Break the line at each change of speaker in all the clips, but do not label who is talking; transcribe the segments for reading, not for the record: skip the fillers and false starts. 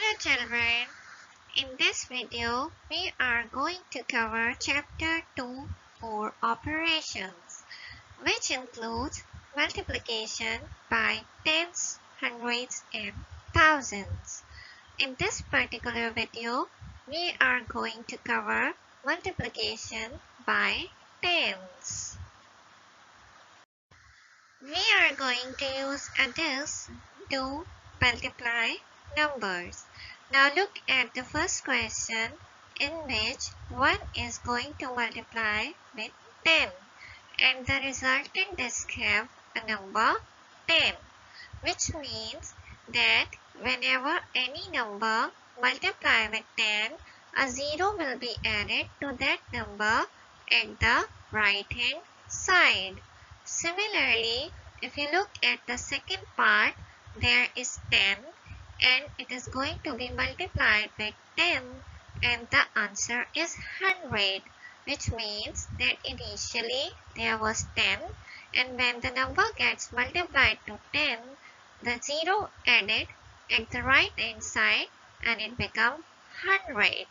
Hello children, in this video we are going to cover chapter 2 for operations, which includes multiplication by tens, hundreds and thousands. In this particular video we are going to cover multiplication by tens. We are going to use a disk to multiply numbers. Now look at the first question in which 1 is going to multiply with 10 and the resultant disk have a number 10, which means that whenever any number multiply with 10, a 0 will be added to that number at the right hand side. Similarly, if you look at the second part, there is 10 and it is going to be multiplied with 10 and the answer is 100, which means that initially there was 10 and when the number gets multiplied to 10, the 0 added at the right hand side and it becomes 100.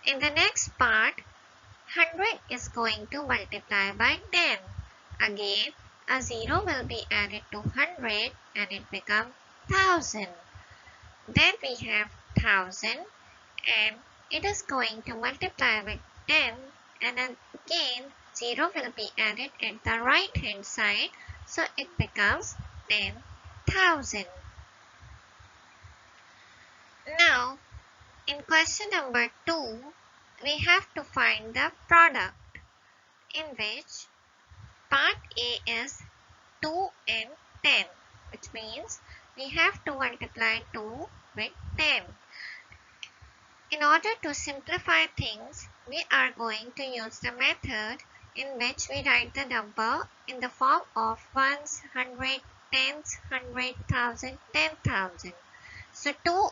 In the next part, 100 is going to multiply by 10. Again, a 0 will be added to 100 and it becomes 1000. Then we have 1000 and it is going to multiply with 10 and again 0 will be added at the right hand side, so it becomes 10,000. Now in question number 2, we have to find the product, in which part A is 2 and 10, which means we have to multiply 2 with 10. In order to simplify things, we are going to use the method in which we write the number in the form of ones, hundred, tens, 100,000, 10,000. So 2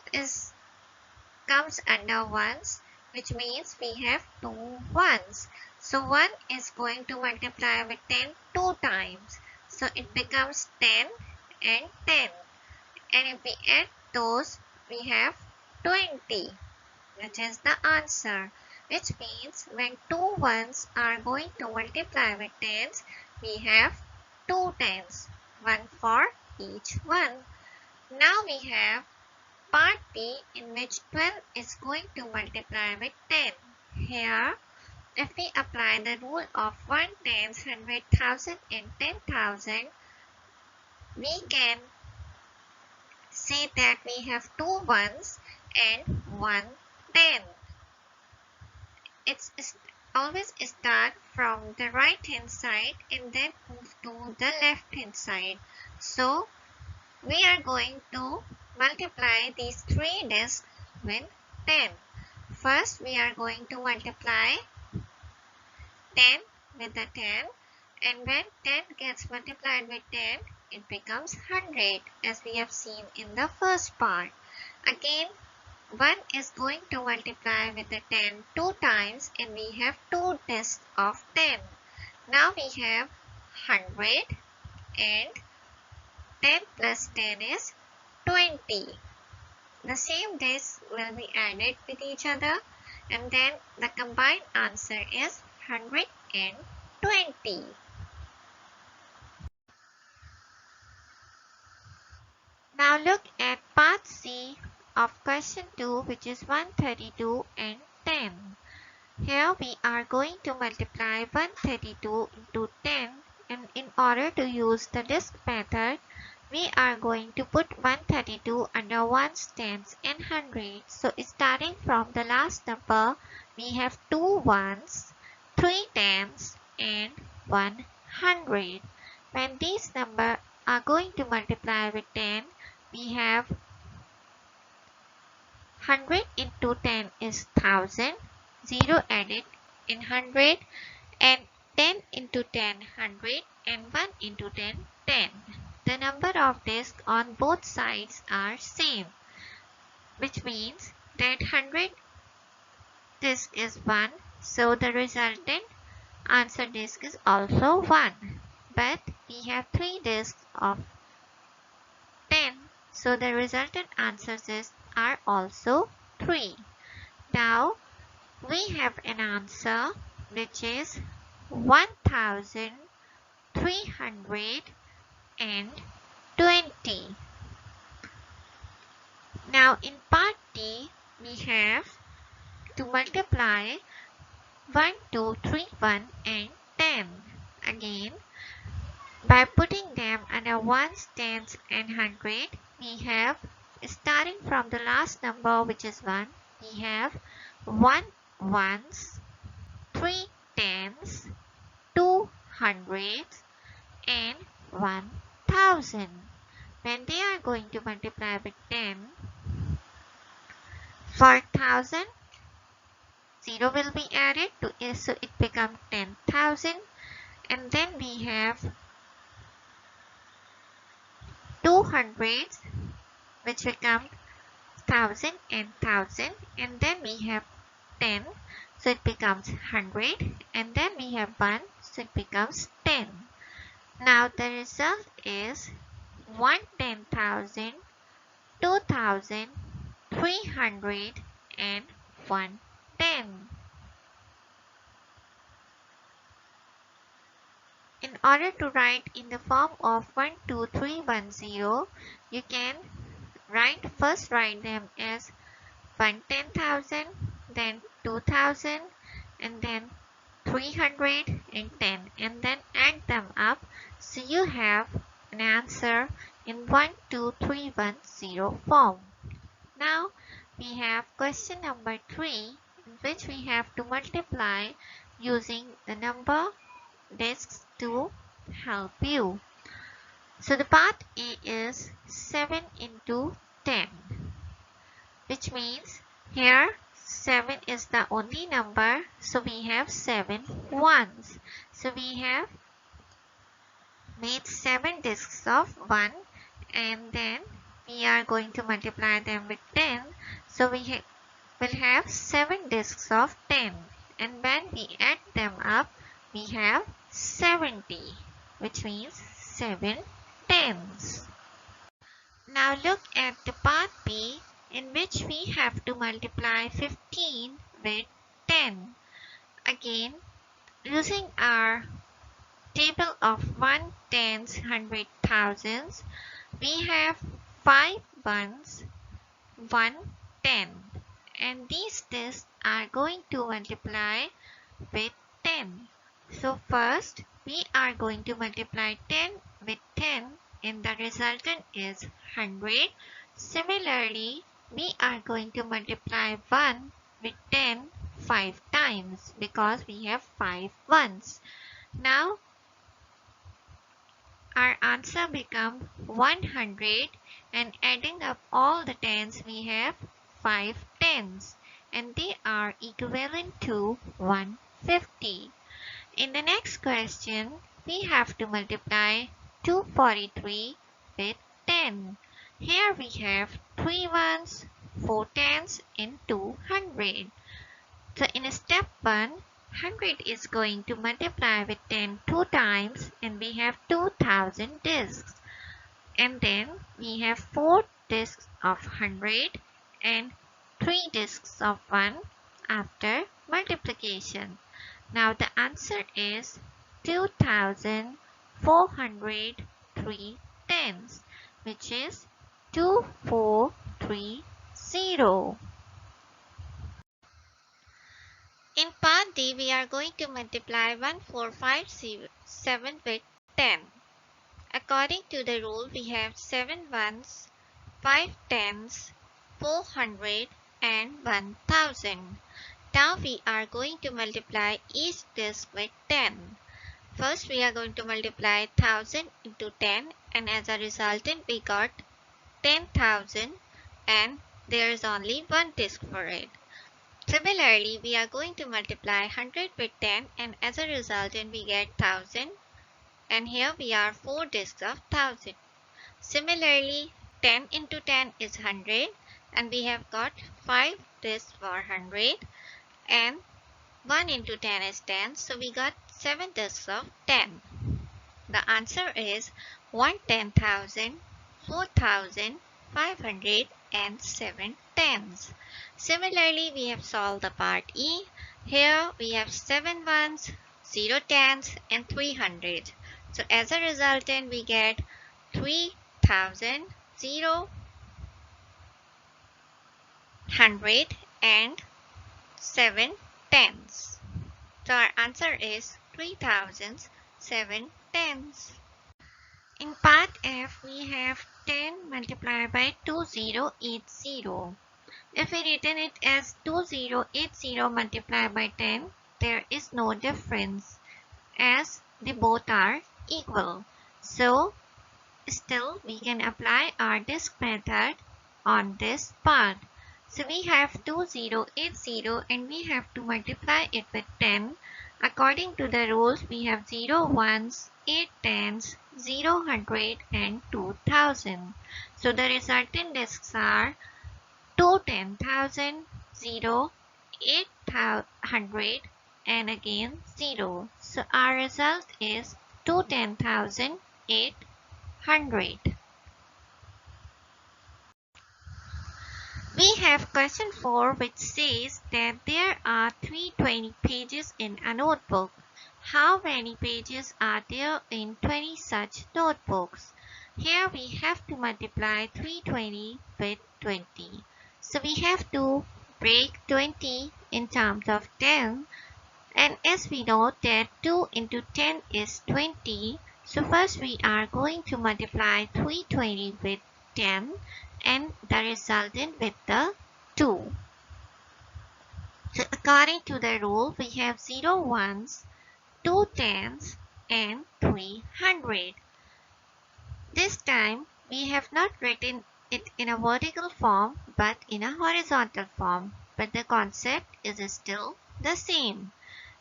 comes under ones, which means we have 2 ones. So 1 is going to multiply with 10 2 times. So it becomes 10 and 10. And if we add those, we have 20, which is the answer. Which means when 2 ones are going to multiply with tens, we have 2 tens, 1 for each one. Now we have part B, in which 12 is going to multiply with 10. Here, if we apply the rule of 1, tens, 100,000 and 10,000, we can say that we have 2 ones and 1 10. It's always start from the right hand side and then move to the left hand side. So we are going to multiply these 3 discs with 10. First we are going to multiply 10 with the 10, and when 10 gets multiplied with 10, it becomes 100, as we have seen in the first part. Again, 1 is going to multiply with the 10 2 times and we have 2 discs of 10. Now we have 100 and 10 plus 10 is 20. The same discs will be added with each other and then the combined answer is 120. Now look at part C of question 2, which is 132 and 10. Here we are going to multiply 132 into 10, and in order to use the disk method, we are going to put 132 under ones, tens and hundreds. So starting from the last number, we have 2 ones, 3 tens and 100. When these numbers are going to multiply with 10, we have 100 into 10 is 1000, 0 added in 100, and 10 into 10 100 and 1 into 10 10. The number of discs on both sides are same, which means that 100 disk is 1, so the resultant answer disk is also 1. But we have 3 disks of 10, so the resultant answer is are also 3. Now we have an answer which is 1320. Now in part D, we have to multiply 1, 2, 3, 1 and 10. Again, by putting them under ones, tens and hundred, we have, starting from the last number which is 1, we have 1 ones, 3 tens, 2 hundreds and 1000. When they are going to multiply with 10, for 1000, 0 will be added to it, so it becomes 10,000. And then we have 200, which become 1000 and 1000. And then we have 10, so it becomes 100. And then we have 1, so it becomes 10. Now the result is 110,000, 2,000, 300 and 110. In order to write in the form of 12310, you can first write them as 110,000, then 2,000, and then 310, and then add them up, so you have an answer in 12310 form. Now we have question number 3, in which we have to multiply using the number discs to help you. So the part A is 7 into 10, which means here 7 is the only number, so we have 7 ones. So we have made 7 discs of 1, and then we are going to multiply them with 10, so we will have 7 discs of 10, and when we add them up, we have 70, which means 7 tens. Now look at the part B, in which we have to multiply 15 with 10. Again, using our table of 1, tens, hundred, thousands, we have 5 ones, 1 10, and these discs are going to multiply with 10. So first we are going to multiply 10 with 10, and the resultant is 100. Similarly, we are going to multiply 1 with 10 5 times, because we have 5 ones. Now our answer becomes 100, and adding up all the tens, we have 5 tens, and they are equivalent to 150. In the next question, we have to multiply 243 with 10. Here we have 3 ones, 4 tens, and 200. So in step 1, 100 is going to multiply with 10 2 times, and we have 2000 discs. And then we have 4 discs of 100 and 3 discs of 1 after multiplication. Now the answer is 2403 tens, which is 2430. In part D, we are going to multiply 1457 with 10. According to the rule, we have 7 ones, 5 tens, 400 and 1000. Now we are going to multiply each disc with 10. First we are going to multiply 1000 into 10, and as a resultant we got 10,000, and there is only one disc for it. Similarly, we are going to multiply 100 with 10, and as a resultant we get 1000, and here we are 4 discs of 1000. Similarly, 10 into 10 is 100, and we have got 5 discs for 100, and 1 into 10 is 10, so we got 7 discs of 10. The answer is 110,000, 4,500 and 7 tens. Similarly, we have solved the part E. Here we have 7 ones, 0 tens and 300. So as a resultant, we get 3000, 0, 100 and 7 tens. So our answer is 3007 tens. In part F, we have 10 multiplied by 2080. If we written it as 2080 multiplied by 10, there is no difference as they both are equal. So still we can apply our disk method on this part. So we have 2080 and we have to multiply it with 10. According to the rules, we have 0 ones, 8 tens, 0 hundred and 2000. So the resultant disks are 2 10,000, 0, 800 and again 0. So our result is 2 10,800. We have question 4 which says that there are 320 pages in a notebook. How many pages are there in 20 such notebooks? Here we have to multiply 320 with 20. So we have to break 20 in terms of 10. And as we know that 2 into 10 is 20. So first we are going to multiply 320 with 10 and the resultant with the 2. So according to the rule, we have 0 ones, 2 tens and 300. This time we have not written it in a vertical form but in a horizontal form, but the concept is still the same.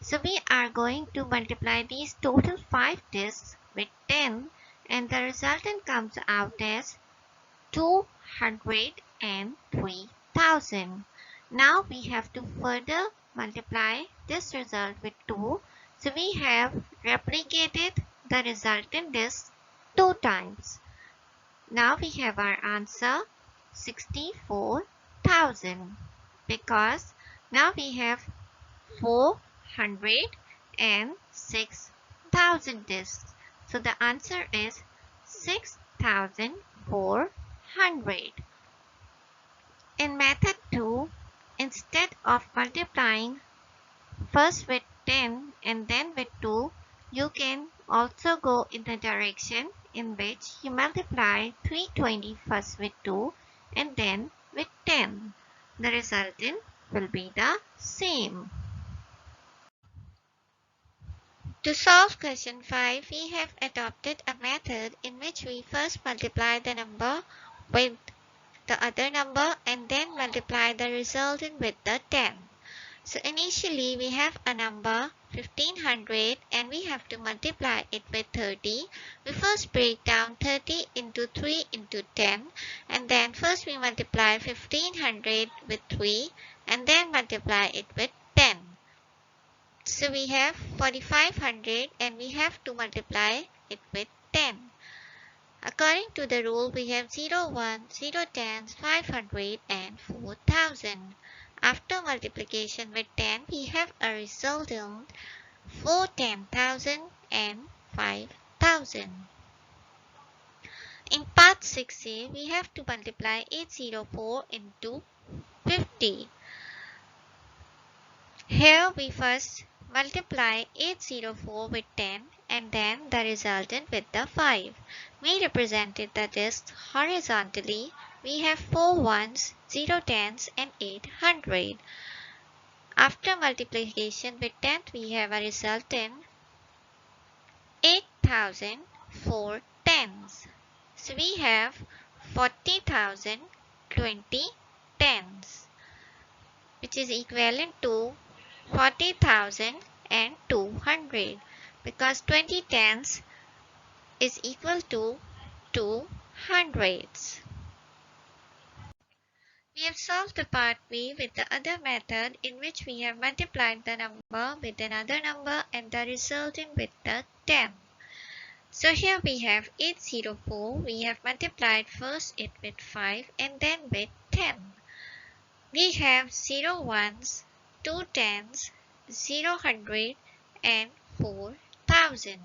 So we are going to multiply these total 5 disks with 10 and the resultant comes out as 203,000. Now we have to further multiply this result with 2. So we have replicated the resultant disk 2 times. Now we have our answer 64,000 because now we have 406,000 disks. So the answer is 6,400. In method 2, instead of multiplying first with 10 and then with 2, you can also go in the direction in which you multiply 320 first with 2 and then with 10. The resultant will be the same. To solve question 5, we have adopted a method in which we first multiply the number with the other number and then multiply the resultant with the 10. So initially we have a number 1500 and we have to multiply it with 30. We first break down 30 into 3 into 10 and then first we multiply 1500 with 3 and then multiply it with 10. So we have 4500 and we have to multiply it with 10. According to the rule, we have 0, 1, 0 tens, 500 and 4000. After multiplication with 10, we have a resultant 410,000 and 5000. In part 6a, we have to multiply 804 into 50. Here we first multiply 804 with 10 and then the resultant with the 5. We represented the disk horizontally. We have 4 ones, 0 tens and 800. After multiplication with 10, we have a resultant 8,004 tens. So we have 40,020 tens, which is equivalent to 40,200 because 20 tens is equal to 2 hundreds. We have solved the part B with the other method in which we have multiplied the number with another number and the resultant with the 10. So here we have 804. We have multiplied first it with 5 and then with 10. We have 0 ones, 2 tens, 0 hundred and 4,000.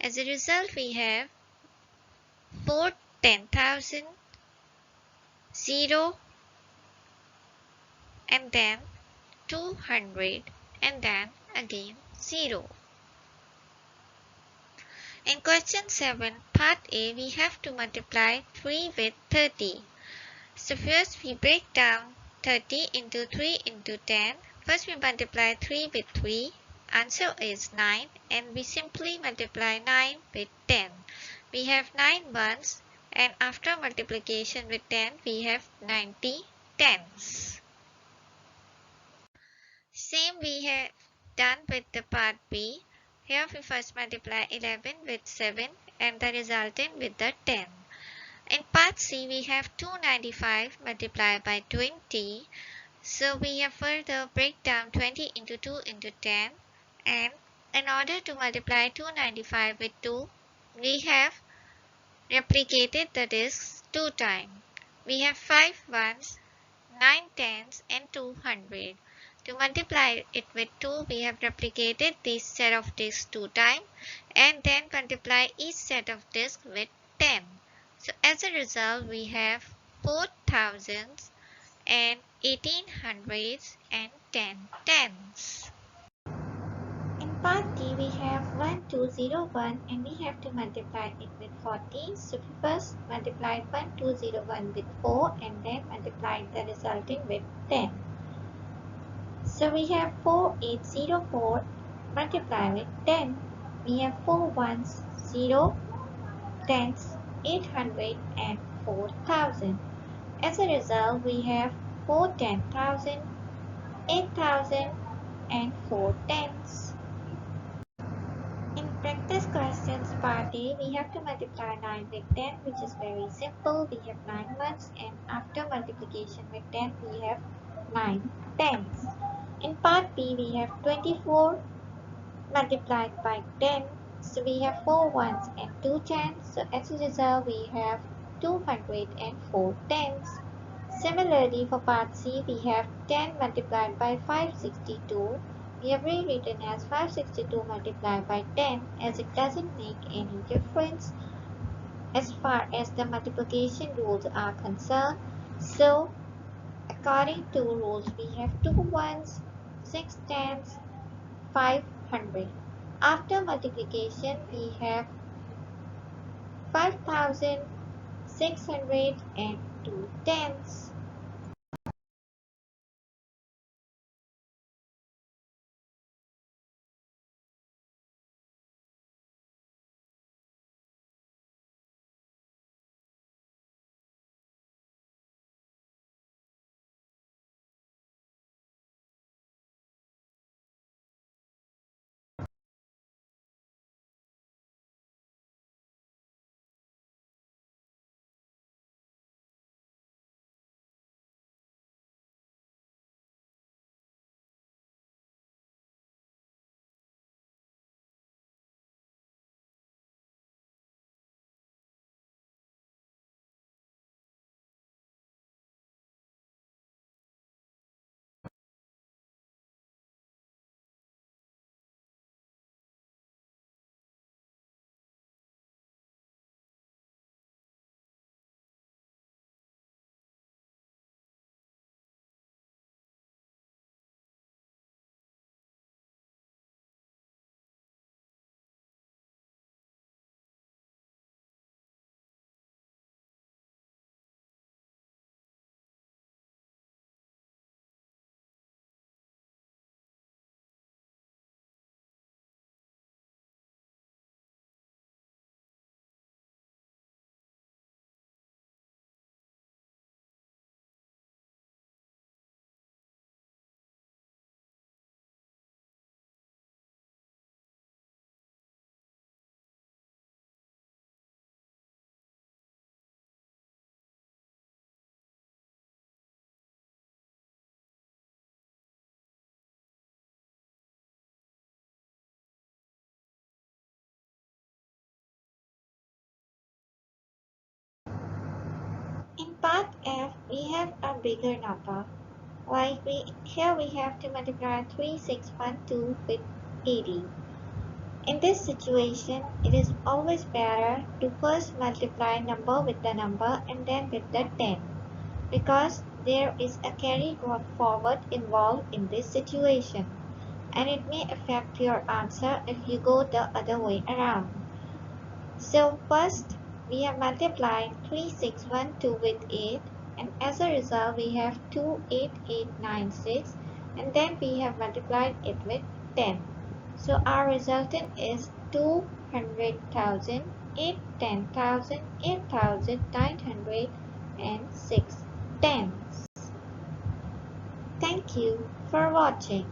As a result, we have 4 10,000, 0 and then 200 and then again 0. In question 7, part A, we have to multiply 3 with 30. So first we break down 30 into 3 into 10. First we multiply 3 with 3. Answer is 9 and we simply multiply 9 with 10. We have 9 ones and after multiplication with 10 we have 90 tens. Same we have done with the part B. Here we first multiply 11 with 7 and the resultant with the 10. In part C we have 295 multiplied by 20. So we have further break down 20 into 2 into 10 and in order to multiply 295 with 2 we have replicated the discs 2 times. We have 5 ones, 9 tens and 200. To multiply it with 2 we have replicated this set of discs 2 times and then multiply each set of discs with 10. So as a result we have 4,000s and 1800s and 10 tens. In part D we have 1201 and we have to multiply it with 40. So we first multiplied 1201 with 4 and then multiplied the resulting with 10. So we have 4804 multiplied with 10. We have 4 ones, 0 tens, 800 and 4,000. As a result, we have 4 10,000, 8,000 and 4 tens. In practice questions part A, we have to multiply 9 with 10, which is very simple. We have 9 ones and after multiplication with 10, we have 9 tens. In part B, we have 24 multiplied by 10. So we have 4 ones and 2 tens. So as a result, we have 204 tens. Similarly, for part C, we have 10 multiplied by 562. We have rewritten as 562 multiplied by 10 as it doesn't make any difference as far as the multiplication rules are concerned. So, according to rules, we have 2 ones, 6 tens, 500. After multiplication, we have 5,602 tens. part F, we have a bigger number. Like here we have to multiply 3612 with 80. In this situation, it is always better to first multiply number with the number and then with the 10, because there is a carry forward involved in this situation, and it may affect your answer if you go the other way around. So first, we have multiplied 3612 with 8, and as a result we have 28896, and then we have multiplied it with 10. So our resultant is 200,000, 10,000, 8,906 tens. Thank you for watching.